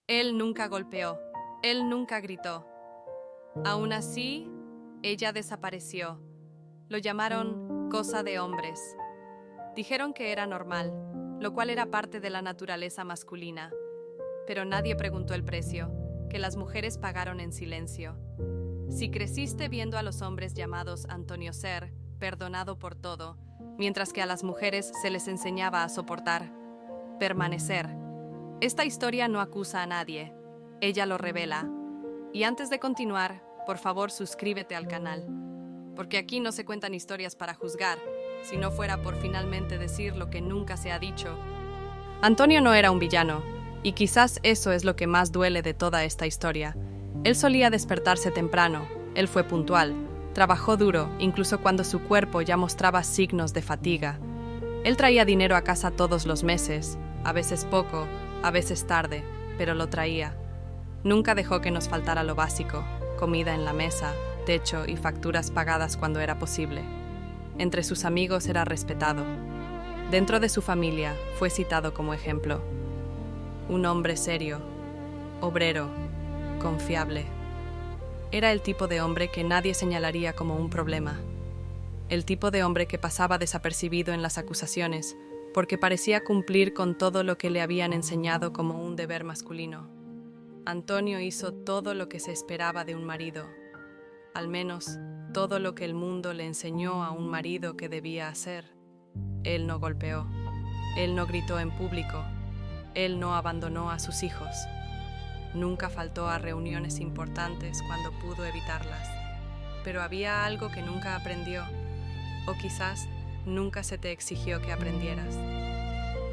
Él nunca golpeó, él nunca gritó. Aún así, ella desapareció. Lo llamaron cosa de hombres. Dijeron que era normal, lo cual era parte de la naturaleza masculina. Pero nadie preguntó el precio, que las mujeres pagaron en silencio. Si creciste viendo a los hombres llamados Antonio ser, perdonado por todo, mientras que a las mujeres se les enseñaba a soportar, permanecer. Esta historia no acusa a nadie, ella lo revela. Y antes de continuar, por favor suscríbete al canal, porque aquí no se cuentan historias para juzgar, si no fuera por finalmente decir lo que nunca se ha dicho. Antonio no era un villano, y quizás eso es lo que más duele de toda esta historia. Él solía despertarse temprano, él fue puntual, trabajó duro, incluso cuando su cuerpo ya mostraba signos de fatiga. Él traía dinero a casa todos los meses, a veces poco, a veces tarde, pero lo traía. Nunca dejó que nos faltara lo básico, comida en la mesa, techo y facturas pagadas cuando era posible. Entre sus amigos era respetado. Dentro de su familia fue citado como ejemplo. Un hombre serio, obrero, confiable. Era el tipo de hombre que nadie señalaría como un problema. El tipo de hombre que pasaba desapercibido en las acusaciones, porque parecía cumplir con todo lo que le habían enseñado como un deber masculino. Antonio hizo todo lo que se esperaba de un marido, al menos todo lo que el mundo le enseñó a un marido que debía hacer. Él no golpeó, él no gritó en público, él no abandonó a sus hijos. Nunca faltó a reuniones importantes cuando pudo evitarlas. Pero había algo que nunca aprendió, o quizás nunca se te exigió que aprendieras.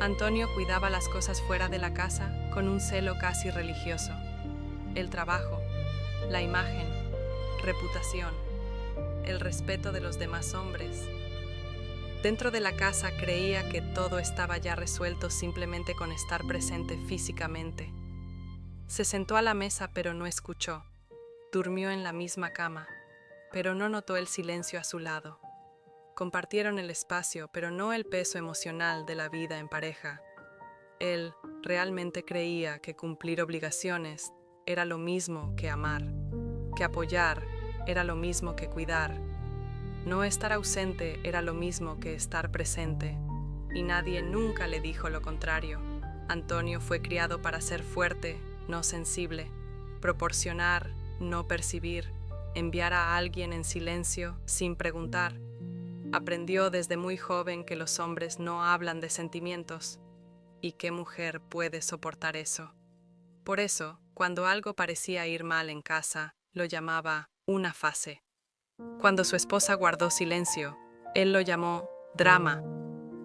Antonio cuidaba las cosas fuera de la casa con un celo casi religioso. El trabajo, la imagen, reputación, el respeto de los demás hombres. Dentro de la casa creía que todo estaba ya resuelto simplemente con estar presente físicamente. Se sentó a la mesa pero no escuchó. Durmió en la misma cama, pero no notó el silencio a su lado. Compartieron el espacio, pero no el peso emocional de la vida en pareja. Él realmente creía que cumplir obligaciones era lo mismo que amar, que apoyar era lo mismo que cuidar. No estar ausente era lo mismo que estar presente, y nadie nunca le dijo lo contrario. Antonio fue criado para ser fuerte, no sensible, proporcionar, no percibir, enviar a alguien en silencio sin preguntar. Aprendió desde muy joven que los hombres no hablan de sentimientos. ¿Y qué mujer puede soportar eso? Por eso, cuando algo parecía ir mal en casa, lo llamaba una fase. Cuando su esposa guardó silencio, él lo llamó drama.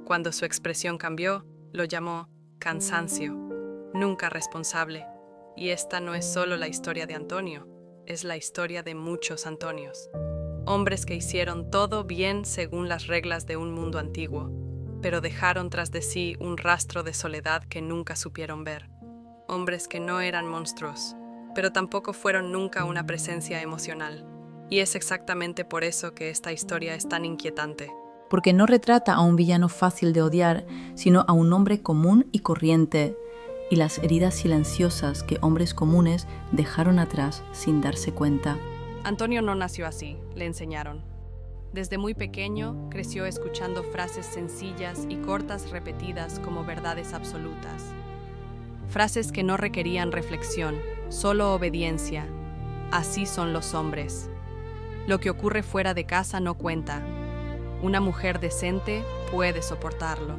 Cuando su expresión cambió, lo llamó cansancio. Nunca responsable. Y esta no es solo la historia de Antonio, es la historia de muchos Antonios. Hombres que hicieron todo bien según las reglas de un mundo antiguo, pero dejaron tras de sí un rastro de soledad que nunca supieron ver. Hombres que no eran monstruos, pero tampoco fueron nunca una presencia emocional. Y es exactamente por eso que esta historia es tan inquietante. Porque no retrata a un villano fácil de odiar, sino a un hombre común y corriente, y las heridas silenciosas que hombres comunes dejaron atrás sin darse cuenta. Antonio no nació así, le enseñaron. Desde muy pequeño creció escuchando frases sencillas y cortas repetidas como verdades absolutas. Frases que no requerían reflexión, solo obediencia. Así son los hombres. Lo que ocurre fuera de casa no cuenta. Una mujer decente puede soportarlo.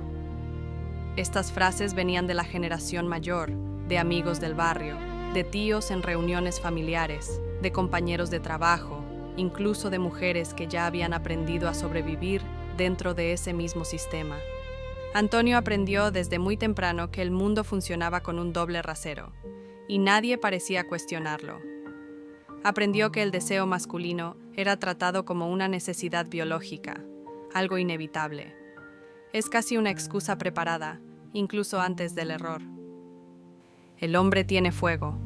Estas frases venían de la generación mayor, de amigos del barrio, de tíos en reuniones familiares, de compañeros de trabajo, incluso de mujeres que ya habían aprendido a sobrevivir dentro de ese mismo sistema. Antonio aprendió desde muy temprano que el mundo funcionaba con un doble rasero, y nadie parecía cuestionarlo. Aprendió que el deseo masculino era tratado como una necesidad biológica, algo inevitable. Es casi una excusa preparada, incluso antes del error. El hombre tiene fuego.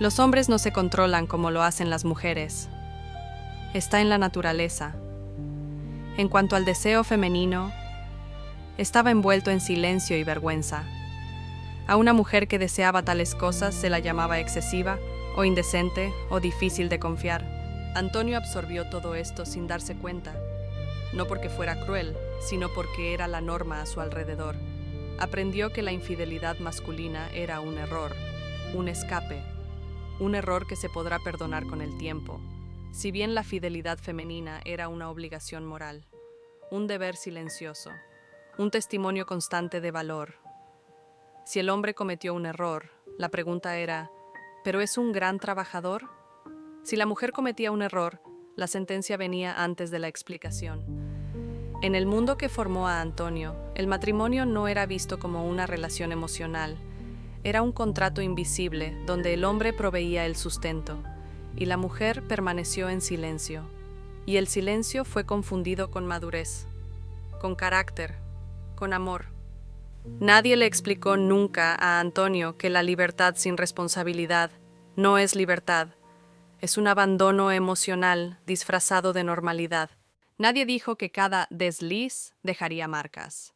Los hombres no se controlan como lo hacen las mujeres. Está en la naturaleza. En cuanto al deseo femenino, estaba envuelto en silencio y vergüenza. A una mujer que deseaba tales cosas se la llamaba excesiva, o indecente, o difícil de confiar. Antonio absorbió todo esto sin darse cuenta, no porque fuera cruel, sino porque era la norma a su alrededor. Aprendió que la infidelidad masculina era un error, un escape, un error que se podrá perdonar con el tiempo, si bien la fidelidad femenina era una obligación moral, un deber silencioso, un testimonio constante de valor. Si el hombre cometió un error, la pregunta era, ¿pero es un gran trabajador? Si la mujer cometía un error, la sentencia venía antes de la explicación. En el mundo que formó a Antonio, el matrimonio no era visto como una relación emocional, era un contrato invisible donde el hombre proveía el sustento y la mujer permaneció en silencio. Y el silencio fue confundido con madurez, con carácter, con amor. Nadie le explicó nunca a Antonio que la libertad sin responsabilidad no es libertad, es un abandono emocional disfrazado de normalidad. Nadie dijo que cada desliz dejaría marcas,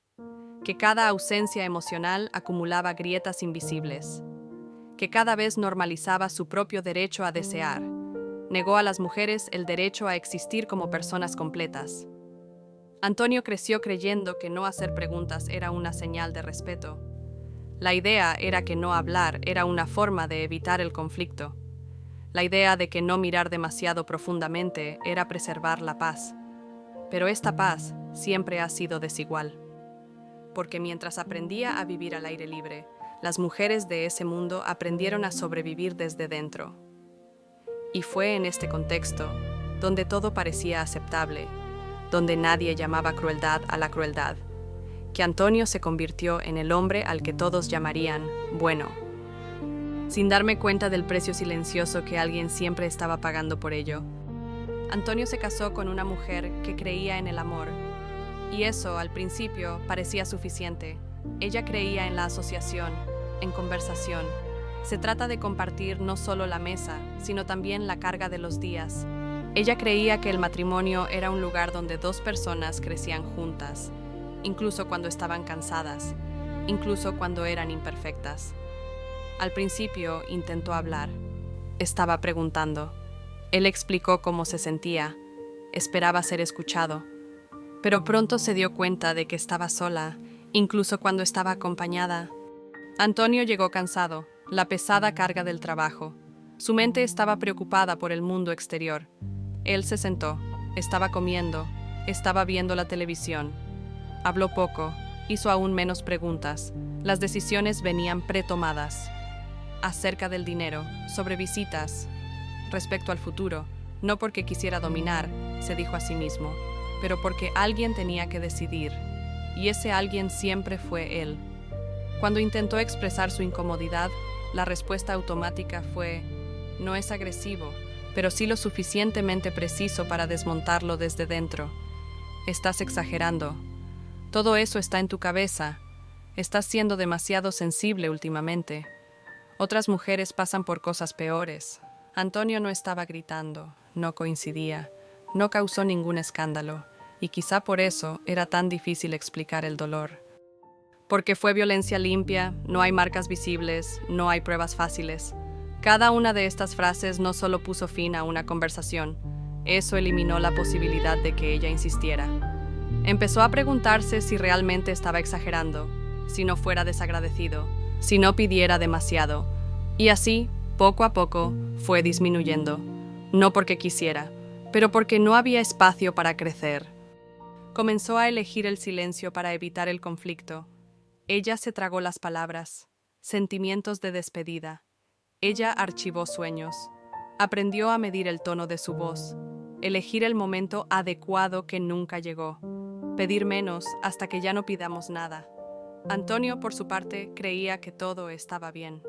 que cada ausencia emocional acumulaba grietas invisibles, que cada vez normalizaba su propio derecho a desear, negó a las mujeres el derecho a existir como personas completas. Antonio creció creyendo que no hacer preguntas era una señal de respeto. La idea era que no hablar era una forma de evitar el conflicto. La idea de que no mirar demasiado profundamente era preservar la paz. Pero esta paz siempre ha sido desigual. Porque mientras aprendía a vivir al aire libre, las mujeres de ese mundo aprendieron a sobrevivir desde dentro. Y fue en este contexto, donde todo parecía aceptable, donde nadie llamaba crueldad a la crueldad, que Antonio se convirtió en el hombre al que todos llamarían bueno, sin darme cuenta del precio silencioso que alguien siempre estaba pagando por ello. Antonio se casó con una mujer que creía en el amor, y eso al principio parecía suficiente. Ella creía en la asociación, en conversación. Se trata de compartir no solo la mesa, sino también la carga de los días. Ella creía que el matrimonio era un lugar donde dos personas crecían juntas, incluso cuando estaban cansadas, incluso cuando eran imperfectas. Al principio intentó hablar. Estaba preguntando. Él explicó cómo se sentía. Esperaba ser escuchado. Pero pronto se dio cuenta de que estaba sola, incluso cuando estaba acompañada. Antonio llegó cansado, la pesada carga del trabajo. Su mente estaba preocupada por el mundo exterior. Él se sentó, estaba comiendo, estaba viendo la televisión. Habló poco, hizo aún menos preguntas. Las decisiones venían pretomadas. Acerca del dinero, sobre visitas, respecto al futuro, no porque quisiera dominar, se dijo a sí mismo, pero porque alguien tenía que decidir, y ese alguien siempre fue él. Cuando intentó expresar su incomodidad, la respuesta automática fue, no es agresivo, pero sí lo suficientemente preciso para desmontarlo desde dentro. Estás exagerando. Todo eso está en tu cabeza. Estás siendo demasiado sensible últimamente. Otras mujeres pasan por cosas peores. Antonio no estaba gritando, no coincidía, no causó ningún escándalo, y quizá por eso era tan difícil explicar el dolor. Porque fue violencia limpia, no hay marcas visibles, no hay pruebas fáciles. Cada una de estas frases no solo puso fin a una conversación, eso eliminó la posibilidad de que ella insistiera. Empezó a preguntarse si realmente estaba exagerando, si no fuera desagradecido, si no pidiera demasiado, y así, poco a poco, fue disminuyendo, no porque quisiera, pero porque no había espacio para crecer. Comenzó a elegir el silencio para evitar el conflicto. Ella se tragó las palabras, sentimientos de despedida. Ella archivó sueños. Aprendió a medir el tono de su voz, elegir el momento adecuado que nunca llegó, pedir menos hasta que ya no pidamos nada. Antonio, por su parte, creía que todo estaba bien.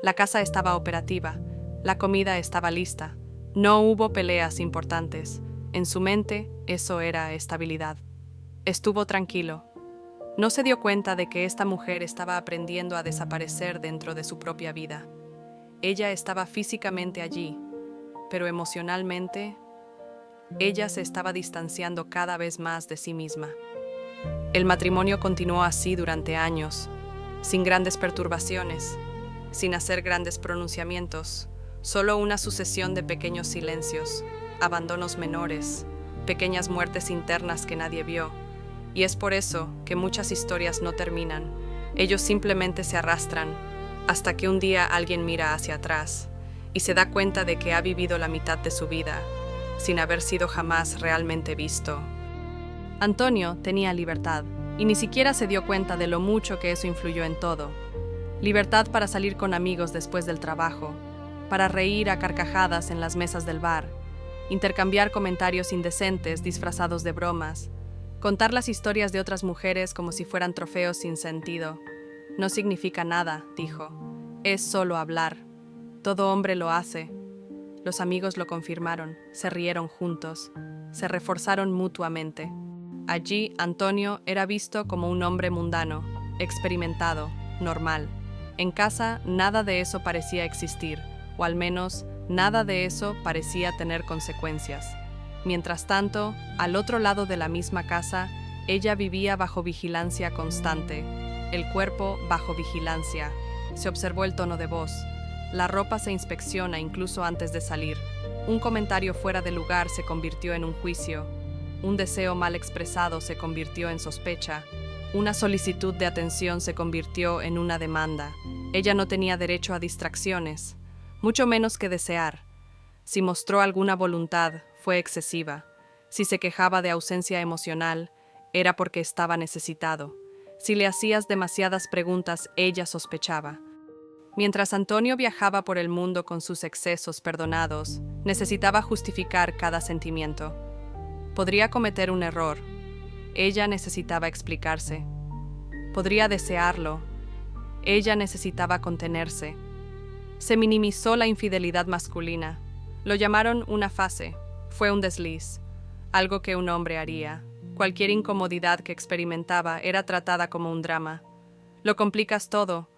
La casa estaba operativa, la comida estaba lista, no hubo peleas importantes. En su mente, eso era estabilidad. Estuvo tranquilo. No se dio cuenta de que esta mujer estaba aprendiendo a desaparecer dentro de su propia vida. Ella estaba físicamente allí, pero emocionalmente, ella se estaba distanciando cada vez más de sí misma. El matrimonio continuó así durante años. sin grandes perturbaciones, sin hacer grandes pronunciamientos, solo una sucesión de pequeños silencios, abandonos menores, pequeñas muertes internas que nadie vio. Y es por eso que muchas historias no terminan. Ellos simplemente se arrastran hasta que un día alguien mira hacia atrás y se da cuenta de que ha vivido la mitad de su vida sin haber sido jamás realmente visto. Antonio tenía libertad y ni siquiera se dio cuenta de lo mucho que eso influyó en todo. Libertad para salir con amigos después del trabajo, para reír a carcajadas en las mesas del bar, intercambiar comentarios indecentes disfrazados de bromas, contar las historias de otras mujeres como si fueran trofeos sin sentido. No significa nada, dijo. Es solo hablar. Todo hombre lo hace. Los amigos lo confirmaron, se rieron juntos, se reforzaron mutuamente. Allí, Antonio era visto como un hombre mundano, experimentado, normal. En casa, nada de eso parecía existir, o al menos, nada de eso parecía tener consecuencias. Mientras tanto, al otro lado de la misma casa, ella vivía bajo vigilancia constante, el cuerpo bajo vigilancia. Se observó el tono de voz. La ropa se inspecciona incluso antes de salir. Un comentario fuera de lugar se convirtió en un juicio. Un deseo mal expresado se convirtió en sospecha. Una solicitud de atención se convirtió en una demanda. Ella no tenía derecho a distracciones, mucho menos que desear. Si mostró alguna voluntad, fue excesiva. Si se quejaba de ausencia emocional, era porque estaba necesitado. Si le hacías demasiadas preguntas, ella sospechaba. Mientras Antonio viajaba por el mundo con sus excesos perdonados, necesitaba justificar cada sentimiento. Podría cometer un error. Ella necesitaba explicarse. Podría desearlo. Ella necesitaba contenerse. Se minimizó la infidelidad masculina. Lo llamaron una fase. Fue un desliz. Algo que un hombre haría. Cualquier incomodidad que experimentaba era tratada como un drama. Lo complicas todo.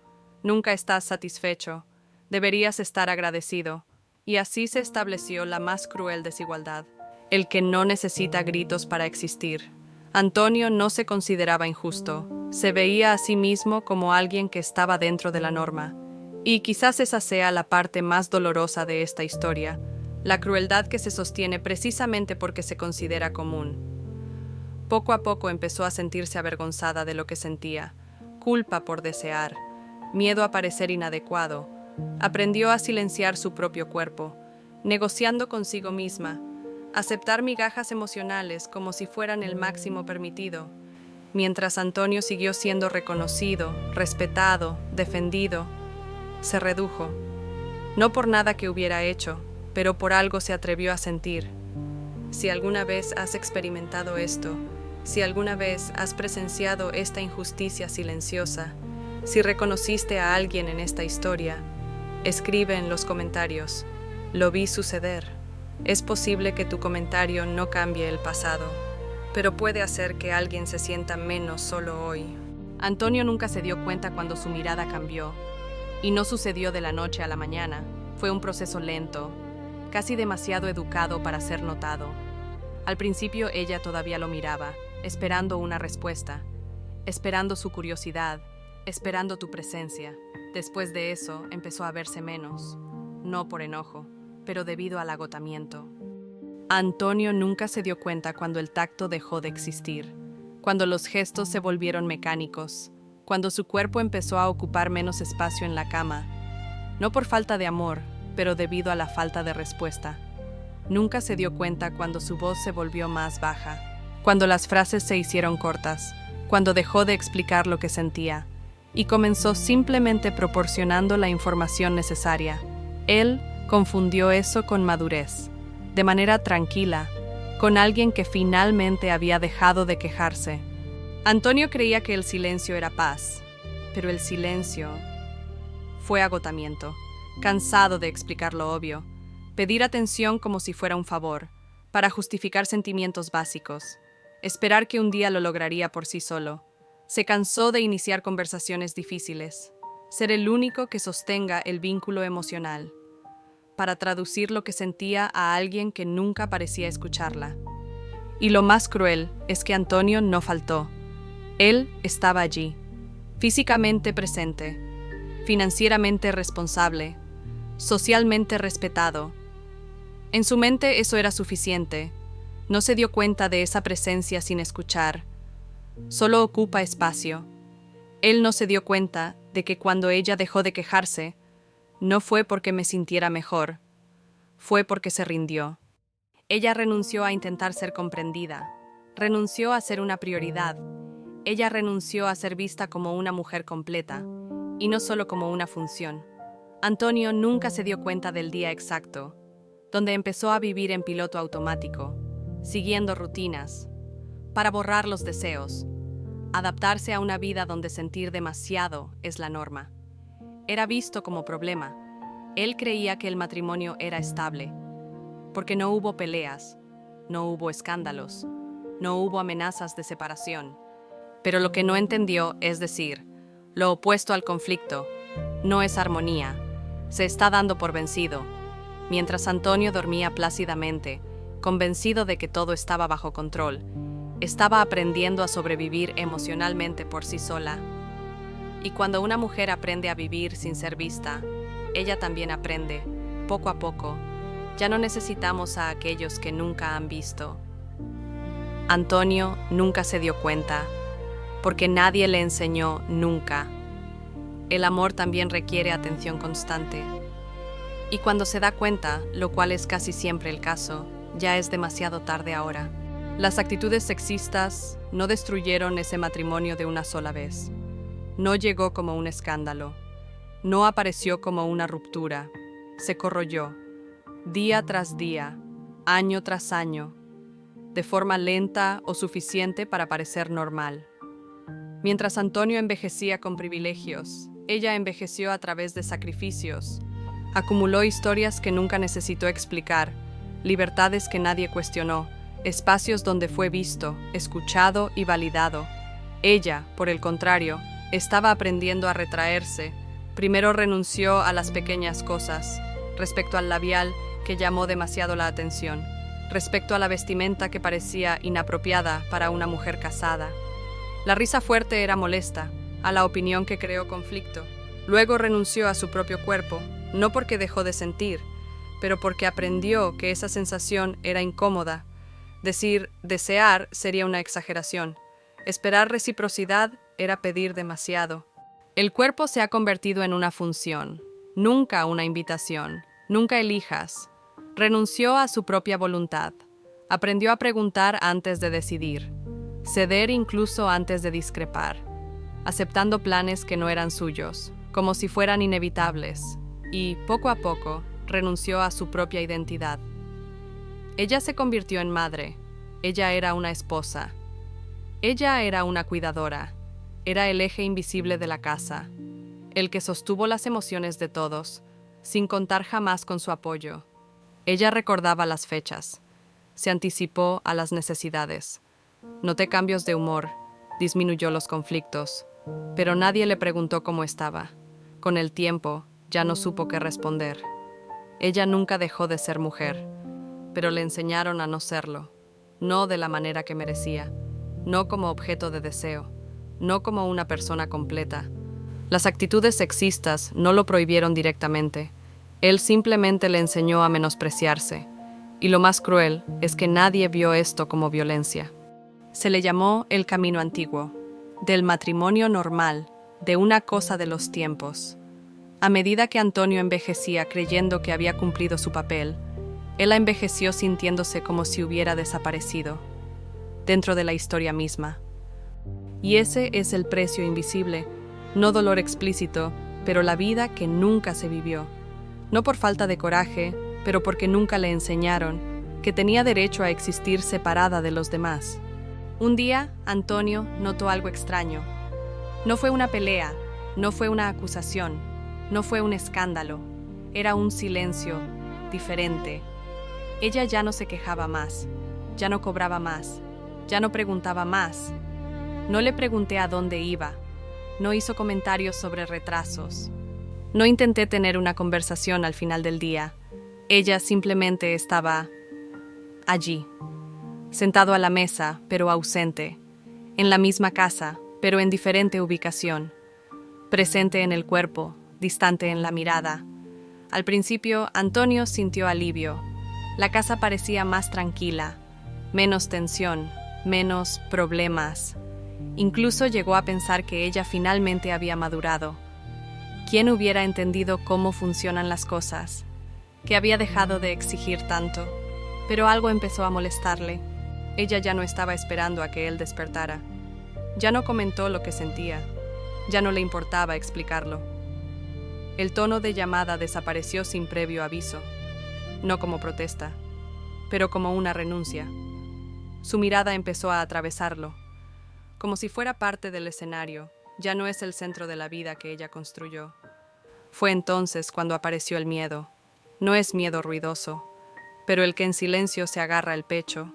Nunca estás satisfecho. Deberías estar agradecido. Y así se estableció la más cruel desigualdad. El que no necesita gritos para existir. Antonio no se consideraba injusto. Se veía a sí mismo como alguien que estaba dentro de la norma. Y quizás esa sea la parte más dolorosa de esta historia, la crueldad que se sostiene precisamente porque se considera común. Poco a poco empezó a sentirse avergonzada de lo que sentía, culpa por desear, miedo a parecer inadecuado. Aprendió a silenciar su propio cuerpo, negociando consigo misma, aceptar migajas emocionales como si fueran el máximo permitido, mientras Antonio siguió siendo reconocido, respetado, defendido. Se redujo, no por nada que hubiera hecho, pero por algo se atrevió a sentir. Si alguna vez has experimentado esto, si alguna vez has presenciado esta injusticia silenciosa, si reconociste a alguien en esta historia, escribe en los comentarios, lo vi suceder. Es posible que tu comentario no cambie el pasado, pero puede hacer que alguien se sienta menos solo hoy. Antonio nunca se dio cuenta cuando su mirada cambió, y no sucedió de la noche a la mañana. Fue un proceso lento, casi demasiado educado para ser notado. Al principio ella todavía lo miraba, esperando una respuesta, esperando su curiosidad, esperando tu presencia. Después de eso empezó a verse menos, no por enojo, pero debido al agotamiento. Antonio nunca se dio cuenta cuando el tacto dejó de existir, cuando los gestos se volvieron mecánicos, cuando su cuerpo empezó a ocupar menos espacio en la cama, no por falta de amor, pero debido a la falta de respuesta. Nunca se dio cuenta cuando su voz se volvió más baja, cuando las frases se hicieron cortas, cuando dejó de explicar lo que sentía, y comenzó simplemente proporcionando la información necesaria. Él confundió eso con madurez, de manera tranquila, con alguien que finalmente había dejado de quejarse. Antonio creía que el silencio era paz, pero el silencio fue agotamiento, cansado de explicar lo obvio, pedir atención como si fuera un favor, para justificar sentimientos básicos, esperar que un día lo lograría por sí solo. Se cansó de iniciar conversaciones difíciles, ser el único que sostenga el vínculo emocional, para traducir lo que sentía a alguien que nunca parecía escucharla. Y lo más cruel es que Antonio no faltó. Él estaba allí, físicamente presente, financieramente responsable, socialmente respetado. En su mente eso era suficiente. No se dio cuenta de esa presencia sin escuchar. Solo ocupa espacio. Él no se dio cuenta de que cuando ella dejó de quejarse, no fue porque me sintiera mejor, fue porque se rindió. Ella renunció a intentar ser comprendida, renunció a ser una prioridad. Ella renunció a ser vista como una mujer completa, y no solo como una función. Antonio nunca se dio cuenta del día exacto, donde empezó a vivir en piloto automático, siguiendo rutinas, para borrar los deseos, adaptarse a una vida donde sentir demasiado es la norma. Era visto como problema. Él creía que el matrimonio era estable, porque no hubo peleas, no hubo escándalos, no hubo amenazas de separación. Pero lo que no entendió, es decir, lo opuesto al conflicto, no es armonía, se está dando por vencido. Mientras Antonio dormía plácidamente, convencido de que todo estaba bajo control, estaba aprendiendo a sobrevivir emocionalmente por sí sola. Y cuando una mujer aprende a vivir sin ser vista, ella también aprende, poco a poco. Ya no necesitamos a aquellos que nunca han visto. Antonio nunca se dio cuenta, porque nadie le enseñó nunca. El amor también requiere atención constante. Y cuando se da cuenta, lo cual es casi siempre el caso, ya es demasiado tarde ahora. Las actitudes sexistas no destruyeron ese matrimonio de una sola vez. No llegó como un escándalo. No apareció como una ruptura. Se corroyó, día tras día, año tras año, de forma lenta o suficiente para parecer normal. Mientras Antonio envejecía con privilegios, ella envejeció a través de sacrificios. Acumuló historias que nunca necesitó explicar, libertades que nadie cuestionó, espacios donde fue visto, escuchado y validado. Ella, por el contrario, estaba aprendiendo a retraerse. Primero renunció a las pequeñas cosas, respecto al labial que llamó demasiado la atención, respecto a la vestimenta que parecía inapropiada para una mujer casada. La risa fuerte era molesta, a la opinión que creó conflicto. Luego renunció a su propio cuerpo, no porque dejó de sentir, pero porque aprendió que esa sensación era incómoda. Decir desear sería una exageración. Esperar reciprocidad era pedir demasiado. El cuerpo se ha convertido en una función, nunca una invitación. Nunca elijas. Renunció a su propia voluntad. Aprendió a preguntar antes de decidir. Ceder incluso antes de discrepar. Aceptando planes que no eran suyos, como si fueran inevitables. Y, poco a poco, renunció a su propia identidad. Ella se convirtió en madre. Ella era una esposa. Ella era una cuidadora. Era el eje invisible de la casa, el que sostuvo las emociones de todos, sin contar jamás con su apoyo. Ella recordaba las fechas, se anticipó a las necesidades. Noté cambios de humor, disminuyó los conflictos, pero nadie le preguntó cómo estaba. Con el tiempo, ya no supo qué responder. Ella nunca dejó de ser mujer, pero le enseñaron a no serlo, no de la manera que merecía, no como objeto de deseo, no como una persona completa. Las actitudes sexistas no lo prohibieron directamente. Él simplemente le enseñó a menospreciarse. Y lo más cruel es que nadie vio esto como violencia. Se le llamó el camino antiguo, del matrimonio normal, de una cosa de los tiempos. A medida que Antonio envejecía creyendo que había cumplido su papel, él envejeció sintiéndose como si hubiera desaparecido, dentro de la historia misma. Y ese es el precio invisible, no dolor explícito, pero la vida que nunca se vivió. No por falta de coraje, pero porque nunca le enseñaron que tenía derecho a existir separada de los demás. Un día, Antonio notó algo extraño. No fue una pelea, no fue una acusación, no fue un escándalo. Era un silencio diferente. Ella ya no se quejaba más, ya no cobraba más, ya no preguntaba más. No le pregunté a dónde iba, no hizo comentarios sobre retrasos. No intenté tener una conversación al final del día. Ella simplemente estaba allí, sentado a la mesa, pero ausente, en la misma casa, pero en diferente ubicación. presente en el cuerpo, distante en la mirada. Al principio, Antonio sintió alivio. La casa parecía más tranquila, menos tensión, menos problemas. Incluso llegó a pensar que ella finalmente había madurado. ¿Quién hubiera entendido cómo funcionan las cosas? Que había dejado de exigir tanto. Pero algo empezó a molestarle. Ella ya no estaba esperando a que él despertara. Ya no comentó lo que sentía. Ya no le importaba explicarlo. El tono de llamada desapareció sin previo aviso. No como protesta, pero como una renuncia. Su mirada empezó a atravesarlo. Como si fuera parte del escenario, ya no es el centro de la vida que ella construyó. Fue entonces cuando apareció el miedo. No es miedo ruidoso, pero el que en silencio se agarra al pecho.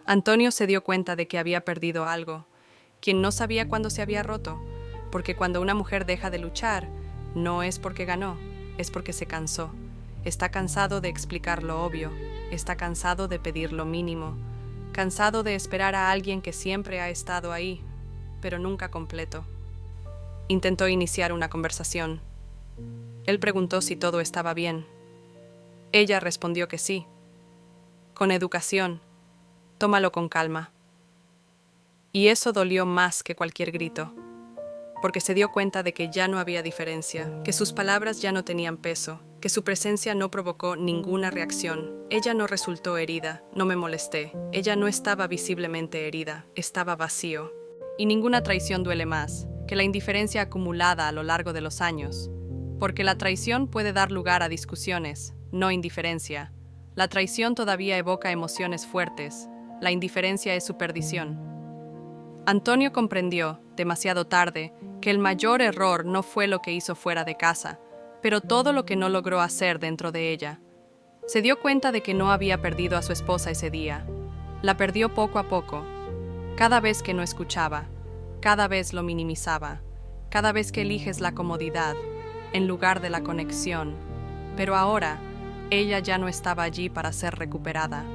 Antonio se dio cuenta de que había perdido algo, quien no sabía cuándo se había roto, porque cuando una mujer deja de luchar, no es porque ganó, es porque se cansó. Está cansado de explicar lo obvio, está cansado de pedir lo mínimo, cansado de esperar a alguien que siempre ha estado ahí, pero nunca completo. Intentó iniciar una conversación. Él preguntó si todo estaba bien. Ella respondió que sí. Con educación, tómalo con calma. Y eso dolió más que cualquier grito, porque se dio cuenta de que ya no había diferencia, que sus palabras ya no tenían peso, que su presencia no provocó ninguna reacción. Ella no resultó herida, no me molesté. Ella no estaba visiblemente herida, estaba vacío. Y ninguna traición duele más que la indiferencia acumulada a lo largo de los años, porque la traición puede dar lugar a discusiones, no indiferencia. La traición todavía evoca emociones fuertes, la indiferencia es su perdición. Antonio comprendió, demasiado tarde, que el mayor error no fue lo que hizo fuera de casa, pero todo lo que no logró hacer dentro de ella. Se dio cuenta de que no había perdido a su esposa ese día. La perdió poco a poco. Cada vez que no escuchaba, cada vez lo minimizaba, cada vez que eliges la comodidad, en lugar de la conexión. Pero ahora, ella ya no estaba allí para ser recuperada.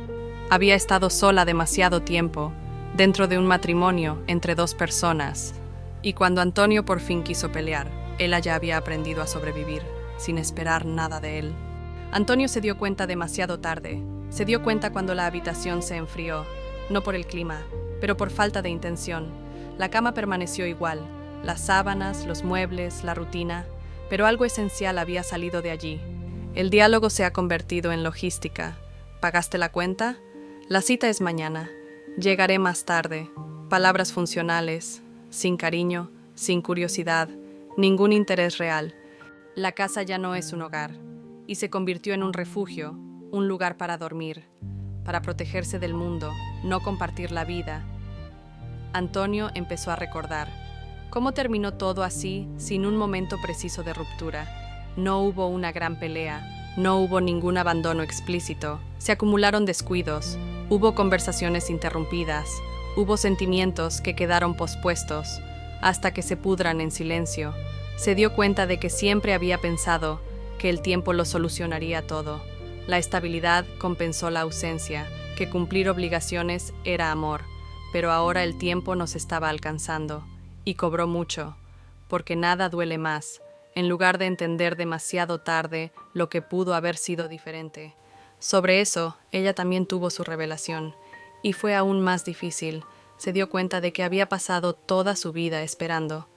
Había estado sola demasiado tiempo, dentro de un matrimonio entre dos personas. Y cuando Antonio por fin quiso pelear, ella ya había aprendido a sobrevivir, sin esperar nada de él. Antonio se dio cuenta demasiado tarde. Se dio cuenta cuando la habitación se enfrió, no por el clima, pero por falta de intención. La cama permaneció igual, las sábanas, los muebles, la rutina, pero algo esencial había salido de allí. El diálogo se ha convertido en logística. ¿Pagaste la cuenta? La cita es mañana. Llegaré más tarde. Palabras funcionales, sin cariño, sin curiosidad, ningún interés real. La casa ya no es un hogar, y se convirtió en un refugio, un lugar para dormir, para protegerse del mundo, no compartir la vida. Antonio empezó a recordar. ¿Cómo terminó todo así, sin un momento preciso de ruptura? No hubo una gran pelea, no hubo ningún abandono explícito. Se acumularon descuidos, hubo conversaciones interrumpidas, hubo sentimientos que quedaron pospuestos, hasta que se pudran en silencio. Se dio cuenta de que siempre había pensado que el tiempo lo solucionaría todo. La estabilidad compensó la ausencia, que cumplir obligaciones era amor, pero ahora el tiempo nos estaba alcanzando, y cobró mucho, porque nada duele más, en lugar de entender demasiado tarde lo que pudo haber sido diferente. Sobre eso, ella también tuvo su revelación, y fue aún más difícil. Se dio cuenta de que había pasado toda su vida esperando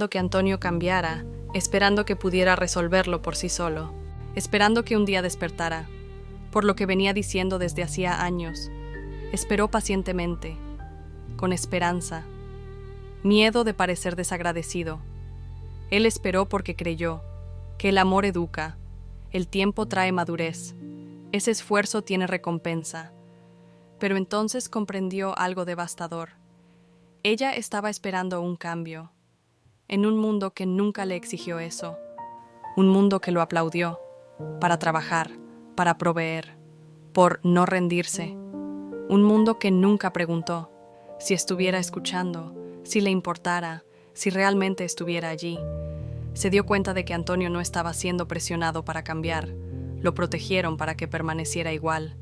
que Antonio cambiara, esperando que pudiera resolverlo por sí solo, esperando que un día despertara, por lo que venía diciendo desde hacía años. Esperó pacientemente, con esperanza, miedo de parecer desagradecido. Él esperó porque creyó que el amor educa, el tiempo trae madurez, ese esfuerzo tiene recompensa. Pero entonces comprendió algo devastador. Ella estaba esperando un cambio, en un mundo que nunca le exigió eso, un mundo que lo aplaudió, para trabajar, para proveer, por no rendirse, un mundo que nunca preguntó si estuviera escuchando, si le importara, si realmente estuviera allí. Se dio cuenta de que Antonio no estaba siendo presionado para cambiar, lo protegieron para que permaneciera igual,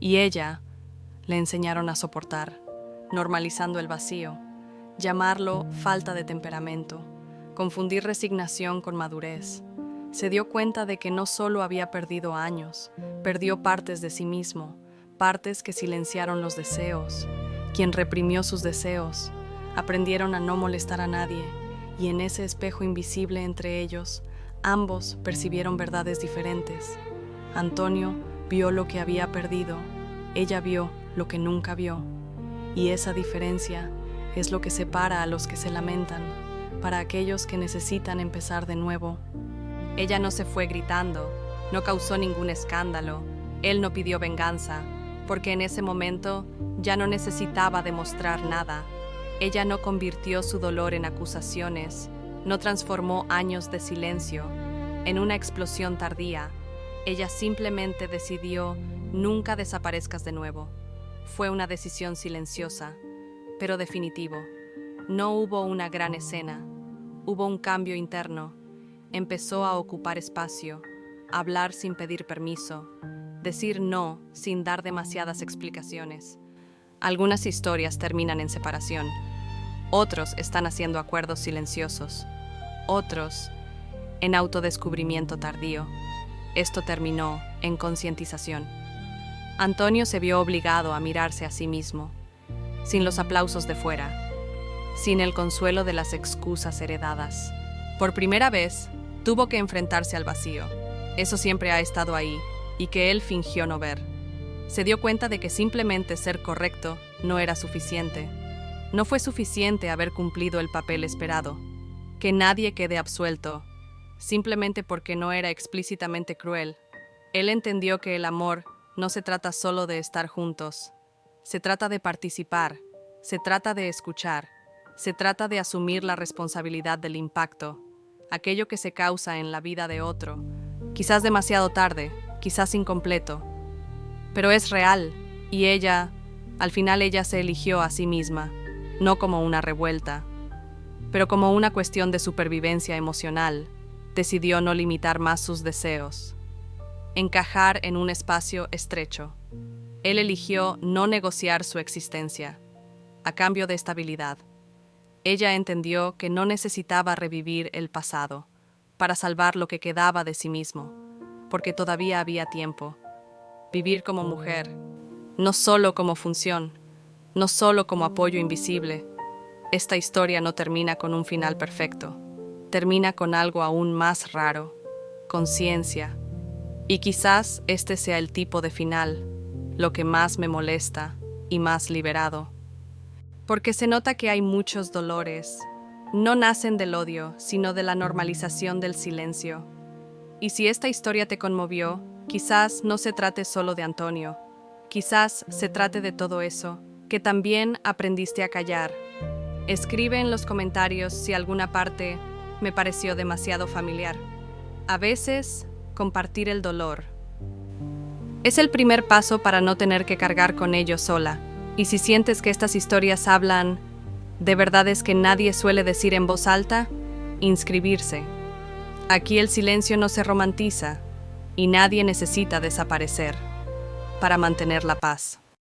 y ella le enseñaron a soportar, normalizando el vacío, llamarlo falta de temperamento, confundir resignación con madurez. Se dio cuenta de que no solo había perdido años, perdió partes de sí mismo, partes que silenciaron los deseos. Quien reprimió sus deseos, aprendieron a no molestar a nadie, y en ese espejo invisible entre ellos, ambos percibieron verdades diferentes. Antonio vio lo que había perdido, ella vio lo que nunca vio, y esa diferencia es lo que separa a los que se lamentan, para aquellos que necesitan empezar de nuevo. Ella no se fue gritando, no causó ningún escándalo, él no pidió venganza, porque en ese momento ya no necesitaba demostrar nada. Ella no convirtió su dolor en acusaciones, no transformó años de silencio en una explosión tardía. Ella simplemente decidió: nunca desaparezcas de nuevo. Fue una decisión silenciosa, pero definitivo. No hubo una gran escena, hubo un cambio interno. Empezó a ocupar espacio, hablar sin pedir permiso, decir no sin dar demasiadas explicaciones. Algunas historias terminan en separación, otros están haciendo acuerdos silenciosos, otros en autodescubrimiento tardío. Esto terminó en concientización. Antonio se vio obligado a mirarse a sí mismo, sin los aplausos de fuera, sin el consuelo de las excusas heredadas. Por primera vez, tuvo que enfrentarse al vacío. Eso siempre ha estado ahí, y que él fingió no ver. Se dio cuenta de que simplemente ser correcto no era suficiente. No fue suficiente haber cumplido el papel esperado. Que nadie quede absuelto, simplemente porque no era explícitamente cruel. Él entendió que el amor no se trata solo de estar juntos. Se trata de participar, se trata de escuchar, se trata de asumir la responsabilidad del impacto, aquello que se causa en la vida de otro, quizás demasiado tarde, quizás incompleto, pero es real, y al final ella se eligió a sí misma, no como una revuelta, pero como una cuestión de supervivencia emocional. Decidió no limitar más sus deseos, encajar en un espacio estrecho. Él eligió no negociar su existencia, a cambio de estabilidad. Ella entendió que no necesitaba revivir el pasado para salvar lo que quedaba de sí mismo, porque todavía había tiempo. Vivir como mujer, no solo como función, no solo como apoyo invisible. Esta historia no termina con un final perfecto, termina con algo aún más raro, conciencia. Y quizás este sea el tipo de final, lo que más me molesta y más liberado. Porque se nota que hay muchos dolores. No nacen del odio, sino de la normalización del silencio. Y si esta historia te conmovió, quizás no se trate solo de Antonio. Quizás se trate de todo eso, que también aprendiste a callar. Escribe en los comentarios si alguna parte me pareció demasiado familiar. A veces, compartir el dolor es el primer paso para no tener que cargar con ello sola. Y si sientes que estas historias hablan de verdades que nadie suele decir en voz alta, inscribirse. Aquí el silencio no se romantiza y nadie necesita desaparecer para mantener la paz.